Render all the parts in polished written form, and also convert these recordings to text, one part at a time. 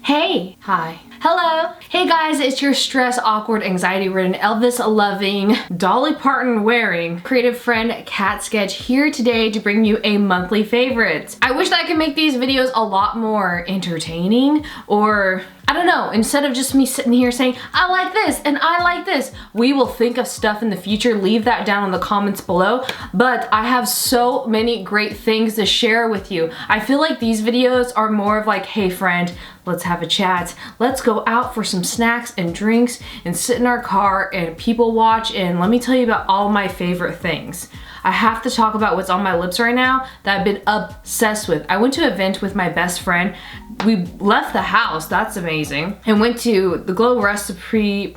Hey. Hi. Hello. Hey guys, it's your stress, awkward, anxiety-ridden, Elvis-loving, Dolly Parton-wearing creative friend Cat Sketch here today to bring you a monthly favorite. I wish that I could make these videos a lot more entertaining, or I don't know, instead of just me sitting here saying, I like this and I like this. We will think of stuff in the future. Leave that down in the comments below. But I have so many great things to share with you. I feel like these videos are more of like, hey friend, let's have a chat. Let's go out for some snacks and drinks and sit in our car and people watch, and let me tell you about all my favorite things. I have to talk about what's on my lips right now that I've been obsessed with. I went to an event with my best friend. We left the house, that's amazing, and went to the Glow Recipe,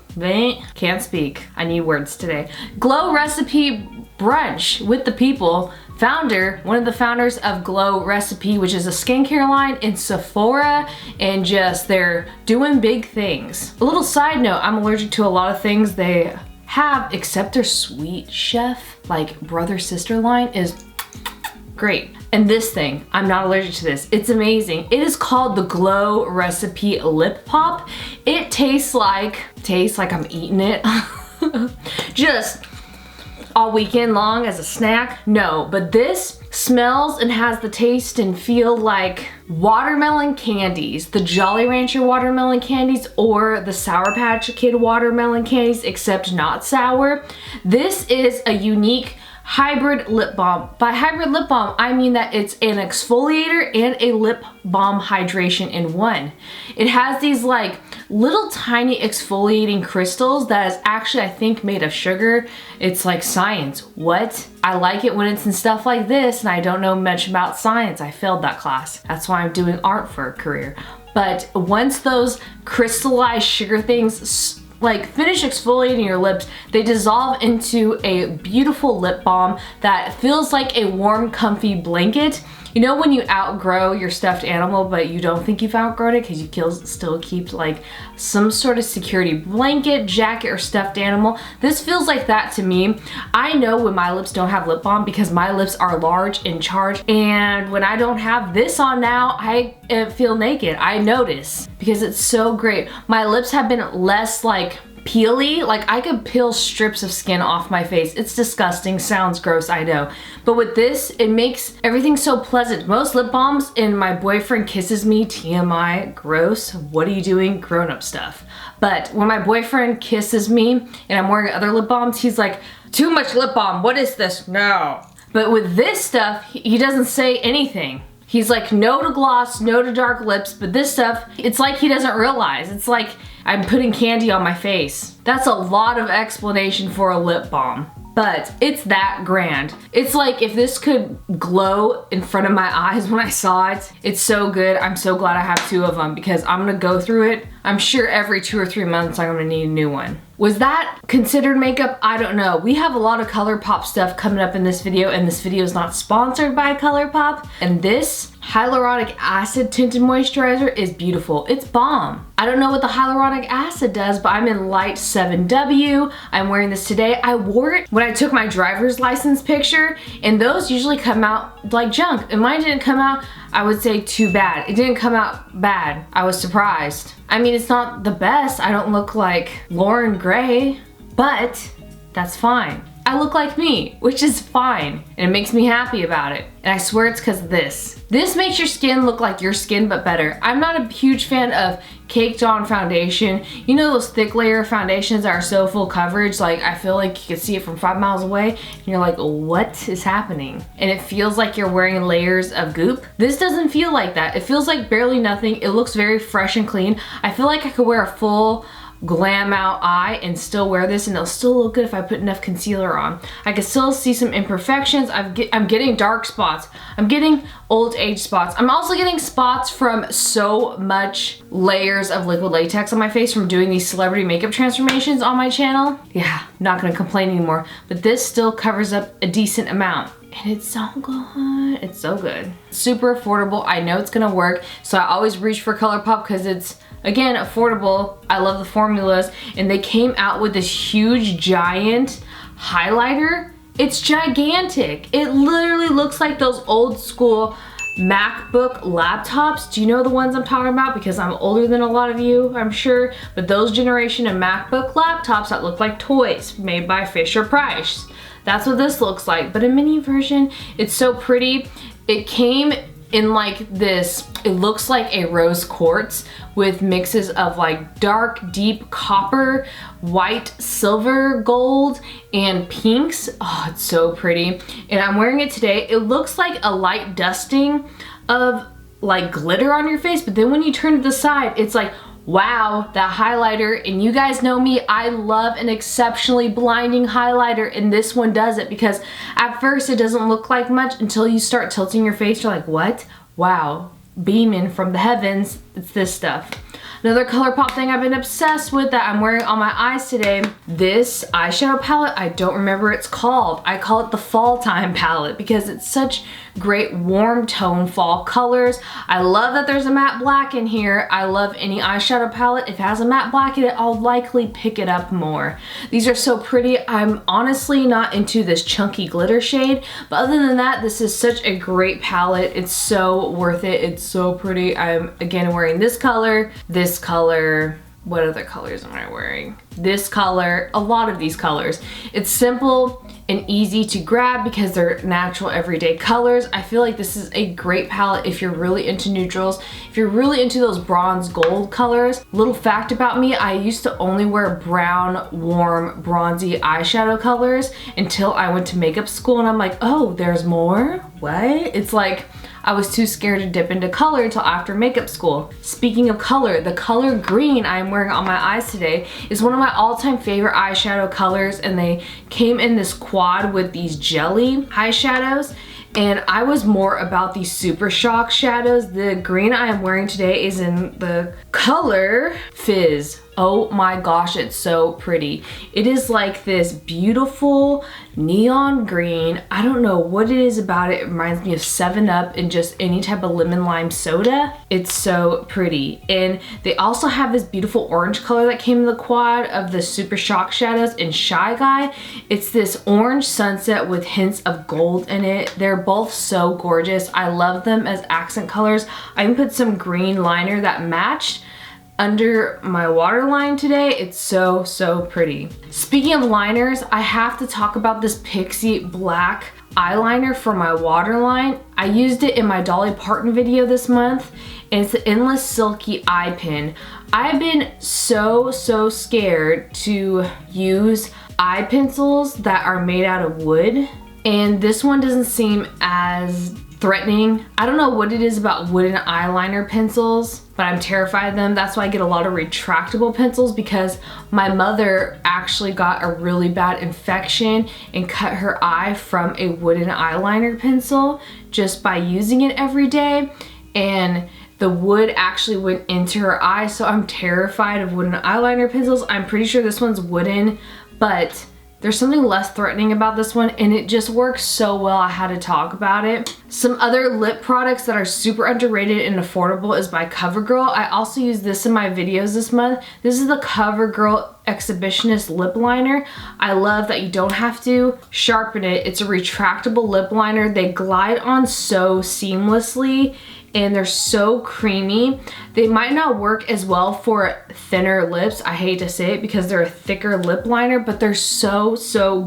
can't speak, I need words today. Glow Recipe brunch with the people. One of the founders of Glow Recipe, which is a skincare line in Sephora, and just they're doing big things. A little side note, I'm allergic to a lot of things they have, except their Sweet Chef, like brother sister line is great. And this thing, I'm not allergic to this. It's amazing. It is called the Glow Recipe Lip Pop. It tastes like I'm eating it. Just all weekend long as a snack? No, but this smells and has the taste and feel like watermelon candies, the Jolly Rancher watermelon candies or the Sour Patch Kid watermelon candies, except not sour. This is a unique hybrid lip balm. By hybrid lip balm, I mean that it's an exfoliator and a lip balm hydration in one. It has these like little tiny exfoliating crystals that is actually, I think, made of sugar. It's like science. What? I like it when it's in stuff like this, and I don't know much about science. I failed that class. That's why I'm doing art for a career. But once those crystallized sugar things like finish exfoliating your lips, they dissolve into a beautiful lip balm that feels like a warm, comfy blanket. You know when you outgrow your stuffed animal, but you don't think you've outgrown it because you still keep like some sort of security blanket, jacket, or stuffed animal? This feels like that to me. I know when my lips don't have lip balm because my lips are large and charged, and when I don't have this on now, I feel naked. I notice because it's so great. My lips have been less like peely, like I could peel strips of skin off my face. It's disgusting, sounds gross, I know. But with this, it makes everything so pleasant. Most lip balms, and my boyfriend kisses me, TMI, gross, what are you doing? Grown-up stuff. But when my boyfriend kisses me and I'm wearing other lip balms, he's like, too much lip balm, what is this? No. But with this stuff, he doesn't say anything. He's like, no to gloss, no to dark lips, but this stuff, it's like he doesn't realize. It's like I'm putting candy on my face. That's a lot of explanation for a lip balm, but it's that grand. It's like if this could glow in front of my eyes when I saw it. It's so good. I'm so glad I have two of them because I'm gonna go through it. I'm sure every 2 or 3 months I'm gonna need a new one. Was that considered makeup? I don't know. We have a lot of Colourpop stuff coming up in this video, and this video is not sponsored by Colourpop. And this hyaluronic acid tinted moisturizer is beautiful. It's bomb. I don't know what the hyaluronic acid does, but I'm in light 7W. I'm wearing this today. I wore it when I took my driver's license picture, and those usually come out like junk. And mine didn't come out, I would say, too bad. It didn't come out bad. I was surprised. I mean, it's not the best. I don't look like Lauren Gray, but that's fine. I look like me, which is fine, and it makes me happy about it. And I swear it's because of this. This makes your skin look like your skin, but better. I'm not a huge fan of caked on foundation. You know those thick layer foundations that are so full coverage, like I feel like you can see it from 5 miles away, and you're like, what is happening? And it feels like you're wearing layers of goop. This doesn't feel like that. It feels like barely nothing. It looks very fresh and clean. I feel like I could wear a full glam out eye and still wear this, and it'll still look good if I put enough concealer on. I can still see some imperfections. I'm getting dark spots. I'm getting old age spots. I'm also getting spots from so much layers of liquid latex on my face from doing these celebrity makeup transformations on my channel. Yeah, not gonna complain anymore, but this still covers up a decent amount. And it's so good. It's so good. Super affordable. I know it's gonna work, so I always reach for Colourpop because it's, again, affordable. I love the formulas, and they came out with this huge giant highlighter. It's gigantic. It literally looks like those old school MacBook laptops. Do you know the ones I'm talking about? Because I'm older than a lot of you, I'm sure. But those generation of MacBook laptops that look like toys made by Fisher-Price. That's what this looks like. But a mini version, it's so pretty. It came in like this, it looks like a rose quartz with mixes of like dark, deep copper, white, silver, gold, and pinks. Oh, it's so pretty. And I'm wearing it today. It looks like a light dusting of like glitter on your face, but then when you turn to the side, it's like, wow, that highlighter. And you guys know me, I love an exceptionally blinding highlighter, and this one does it, because at first it doesn't look like much until you start tilting your face. You're like, what? Wow, beaming from the heavens. It's this stuff. Another Colourpop thing I've been obsessed with that I'm wearing on my eyes today, this eyeshadow palette, I don't remember what it's called. I call it the Fall Time palette because it's such great warm tone fall colors. I love that there's a matte black in here. I love any eyeshadow palette. If it has a matte black in it, I'll likely pick it up more. These are so pretty. I'm honestly not into this chunky glitter shade, but other than that, this is such a great palette. It's so worth it. It's so pretty. I'm again wearing this color, what other colors am I wearing? This color, a lot of these colors. It's simple and easy to grab because they're natural everyday colors. I feel like this is a great palette if you're really into neutrals, if you're really into those bronze gold colors. Little fact about me, I used to only wear brown, warm, bronzy eyeshadow colors until I went to makeup school, and I'm like, oh, there's more? What? It's like, I was too scared to dip into color until after makeup school. Speaking of color, the color green I'm wearing on my eyes today is one of my all-time favorite eyeshadow colors, and they came in this quad with these jelly eyeshadows. And I was more about these Super Shock shadows. The green I am wearing today is in the color Fizz. Oh my gosh, it's so pretty. It is like this beautiful neon green. I don't know what it is about it. It reminds me of 7-Up and just any type of lemon lime soda. It's so pretty. And they also have this beautiful orange color that came in the quad of the Super Shock shadows in Shy Guy. It's this orange sunset with hints of gold in it. They're both so gorgeous. I love them as accent colors. I even put some green liner that matched under my waterline today. It's so, so pretty. Speaking of liners, I have to talk about this Pixie black eyeliner for my waterline. I used it in my Dolly Parton video this month, and it's the Endless Silky Eye Pen. I've been so scared to use eye pencils that are made out of wood, and this one doesn't seem as threatening. I don't know what it is about wooden eyeliner pencils, but I'm terrified of them. That's why I get a lot of retractable pencils, because my mother actually got a really bad infection and cut her eye from a wooden eyeliner pencil just by using it every day, and the wood actually went into her eye, so I'm terrified of wooden eyeliner pencils. I'm pretty sure this one's wooden, but there's something less threatening about this one, and it just works so well. I had to talk about it. Some other lip products that are super underrated and affordable is by CoverGirl. I also use this in my videos this month. This is the CoverGirl Exhibitionist Lip Liner. I love that you don't have to sharpen it. It's a retractable lip liner. They glide on so seamlessly, and they're so creamy. They might not work as well for thinner lips. I hate to say it because they're a thicker lip liner, but they're so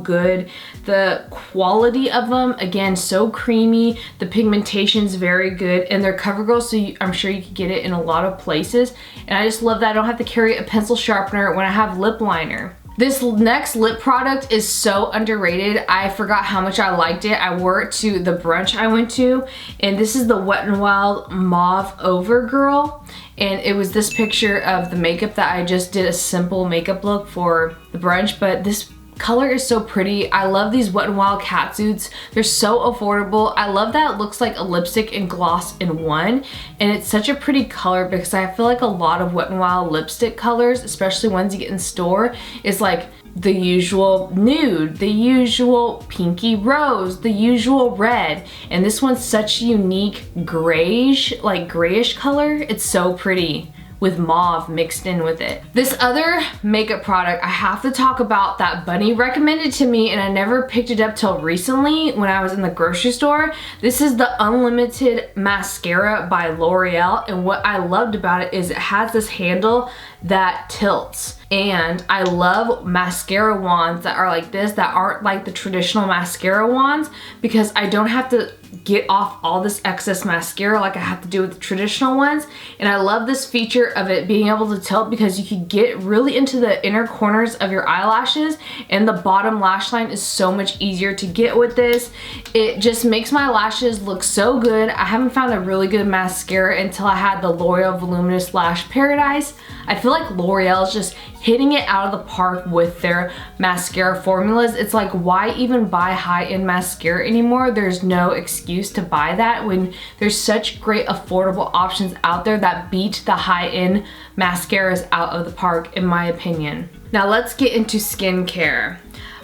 good. The quality of them, again, so creamy. The pigmentation's very good, and they're CoverGirl, so I'm sure you can get it in a lot of places. And I just love that I don't have to carry a pencil sharpener when I have lip liner. This next lip product is so underrated. I forgot how much I liked it. I wore it to the brunch I went to, and this is the Wet n Wild Mauve Overgirl. And it was this picture of the makeup that I just did a simple makeup look for the brunch, but this color is so pretty. I love these Wet n Wild catsuits. They're so affordable. I love that it looks like a lipstick and gloss in one, and it's such a pretty color because I feel like a lot of Wet n Wild lipstick colors, especially ones you get in store, is like the usual nude, the usual pinky rose, the usual red, and this one's such a unique grayish, like grayish color. It's so pretty. with mauve mixed in with it. This other makeup product, I have to talk about that Bunny recommended to me, and I never picked it up till recently when I was in the grocery store. This is the Unlimited Mascara by L'Oreal, and what I loved about it is it has this handle that tilts. And I love mascara wands that are like this, that aren't like the traditional mascara wands, because I don't have to get off all this excess mascara like I have to do with the traditional ones. And I love this feature of it being able to tilt, because you can get really into the inner corners of your eyelashes, and the bottom lash line is so much easier to get with this. It just makes my lashes look so good. I haven't found a really good mascara until I had the L'Oreal Voluminous Lash Paradise. I feel like L'Oreal is just hitting it out of the park with their mascara formulas. It's like, why even buy high-end mascara anymore? There's no excuse to buy that when there's such great affordable options out there that beat the high-end mascaras out of the park, in my opinion. Now let's get into skincare.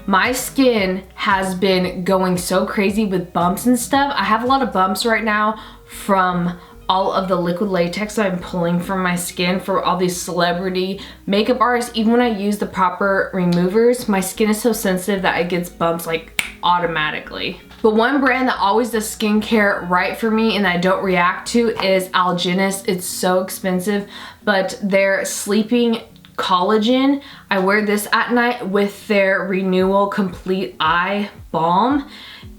My skin has been going so crazy with bumps and stuff. I have a lot of bumps right now from all of the liquid latex that I'm pulling from my skin for all these celebrity makeup artists. Even when I use the proper removers, my skin is so sensitive that it gets bumps like automatically. But one brand that always does skincare right for me and I don't react to is Allergies. It's so expensive, but their sleeping collagen, I wear this at night with their Renewal Complete Eye Balm.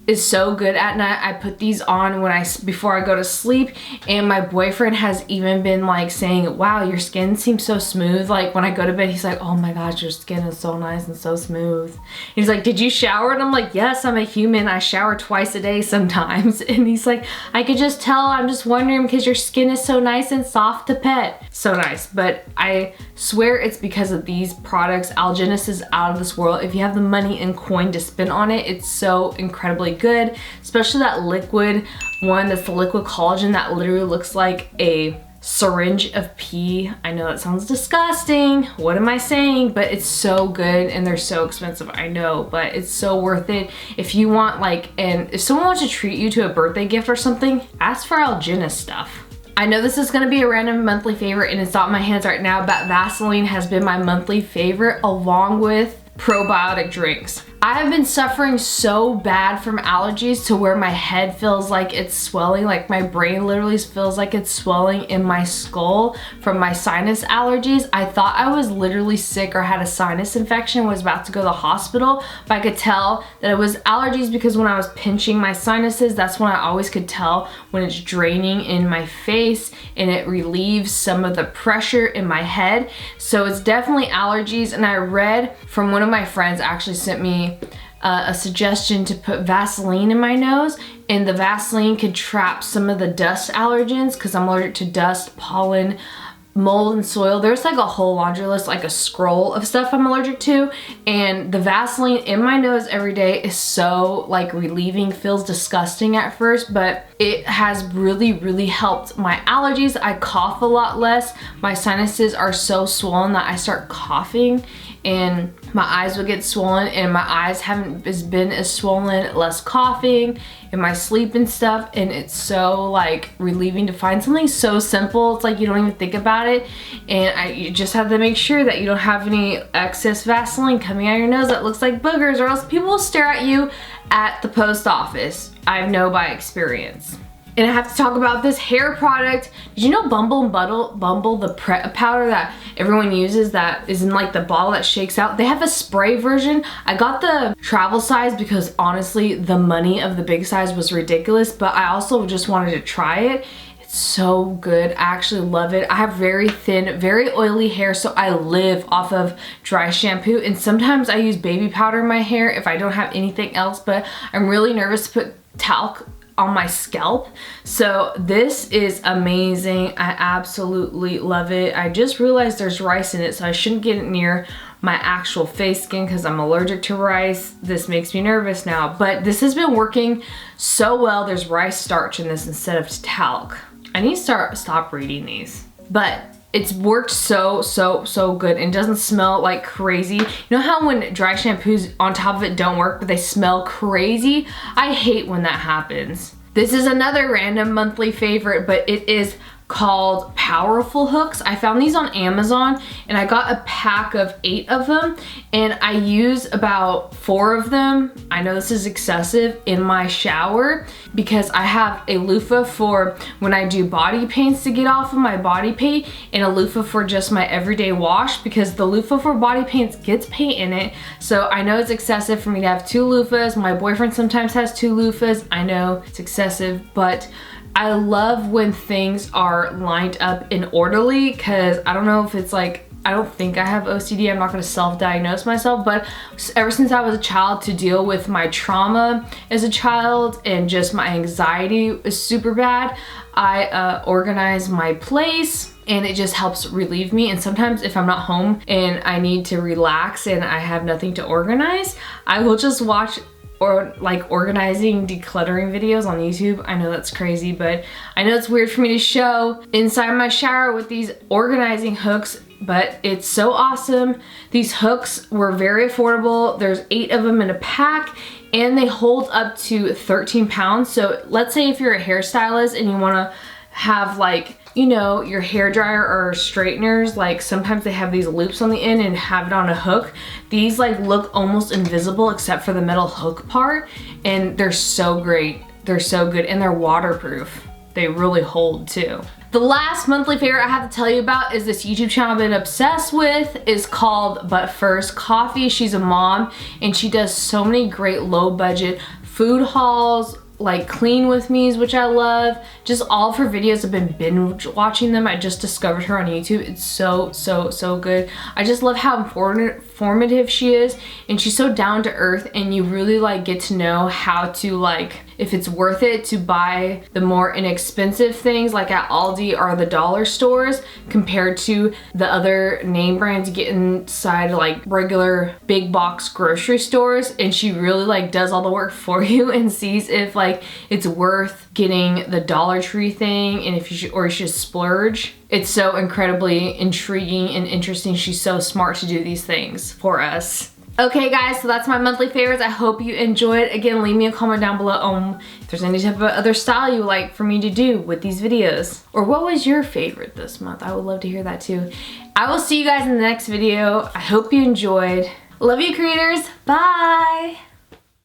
Is so good at night. I put these on before I go to sleep, and my boyfriend has even been like saying, wow, your skin seems so smooth. Like when I go to bed, he's like, oh my gosh, your skin is so nice and so smooth. He's like, did you shower? And I'm like, yes, I'm a human. I shower twice a day sometimes. And he's like, I could just tell. I'm just wondering because your skin is so nice and soft to pet. So nice. But I swear it's because of these products. Allergies is out of this world. If you have the money and coin to spend on it, it's so incredibly good, especially that liquid one that's the liquid collagen that literally looks like a syringe of pee. I know that sounds disgusting. What am I saying? But it's so good, and they're so expensive, I know, but it's so worth it. If you want if someone wants to treat you to a birthday gift or something, ask for Allergies stuff. I know this is gonna be a random monthly favorite and it's not in my hands right now, but Vasaline has been my monthly favorite along with probiotic drinks. I have been suffering so bad from allergies to where my head feels like it's swelling, like my brain literally feels like it's swelling in my skull from my sinus allergies. I thought I was literally sick or had a sinus infection, was about to go to the hospital, but I could tell that it was allergies because when I was pinching my sinuses, that's when I always could tell when it's draining in my face and it relieves some of the pressure in my head. So it's definitely allergies, and I read from one of my friends actually sent me a suggestion to put Vaseline in my nose, and the Vaseline could trap some of the dust allergens because I'm allergic to dust, pollen, mold, and soil. There's like a whole laundry list, like a scroll of stuff I'm allergic to, and the Vaseline in my nose every day is so like relieving. Feels disgusting at first, but it has really helped my allergies. I cough a lot less. My sinuses are so swollen that I start coughing and my eyes would get swollen, and my eyes haven't been as swollen, less coughing in my sleep and stuff, and it's so like relieving to find something so simple. It's like you don't even think about it, and you just have to make sure that you don't have any excess Vaseline coming out of your nose that looks like boogers, or else people will stare at you at the post office. I know by experience. And I have to talk about this hair product. Did you know Bumble, the prep powder that everyone uses that is in like the bottle that shakes out? They have a spray version. I got the travel size because honestly, the money of the big size was ridiculous, but I also just wanted to try it. It's so good. I actually love it. I have very thin, very oily hair, so I live off of dry shampoo, and sometimes I use baby powder in my hair if I don't have anything else, but I'm really nervous to put talc on my scalp. So this is amazing. I absolutely love it. I just realized there's rice in it, so I shouldn't get it near my actual face skin because I'm allergic to rice. This makes me nervous now, but this has been working so well. There's rice starch in this instead of talc. I need to stop reading these, but it's worked so good, and doesn't smell like crazy. You know how when dry shampoos on top of it don't work, but they smell crazy? I hate when that happens. This is another random monthly favorite, but it is called Powerful Hooks. I found these on Amazon and I got a pack of 8 of them and I use about 4 of them. I know this is excessive in my shower because I have a loofah for when I do body paints to get off of my body paint and a loofah for just my everyday wash, because the loofah for body paints gets paint in it. So I know it's excessive for me to have 2 loofahs. My boyfriend sometimes has 2 loofahs. I know it's excessive, but I love when things are lined up and orderly, because I don't know if it's like, I don't think I have OCD. I'm not going to self-diagnose myself, but ever since I was a child, to deal with my trauma as a child and just my anxiety is super bad, I organize my place and it just helps relieve me. And sometimes if I'm not home and I need to relax and I have nothing to organize, I will just watch or like organizing, decluttering videos on YouTube. I know that's crazy, but I know it's weird for me to show inside my shower with these organizing hooks, but it's so awesome. These hooks were very affordable. There's 8 of them in a pack and they hold up to 13 pounds. So let's say if you're a hairstylist and you wanna have like, you know, your hair dryer or straighteners, like sometimes they have these loops on the end and have it on a hook. These like look almost invisible except for the metal hook part, and they're so great. They're so good and they're waterproof. They really hold too. The last monthly favorite I have to tell you about is this YouTube channel I've been obsessed with. It's called But First Coffee. She's a mom and she does so many great low budget food hauls, like clean with me's, which I love. Just all of her videos, have been binge watching them. I just discovered her on YouTube. It's so good. I just love how informative she is, and she's so down to earth, and you really like get to know how to like, if it's worth it to buy the more inexpensive things like at Aldi or the dollar stores compared to the other name brands you get inside like regular big box grocery stores. And she really like does all the work for you and sees if like it's worth getting the Dollar Tree thing and if you should, or you should splurge. It's so incredibly intriguing and interesting. She's so smart to do these things for us. Okay guys, so that's my monthly favorites. I hope you enjoyed. Again, leave me a comment down below on if there's any type of other style you would like for me to do with these videos. Or what was your favorite this month? I would love to hear that too. I will see you guys in the next video. I hope you enjoyed. Love you creators. Bye!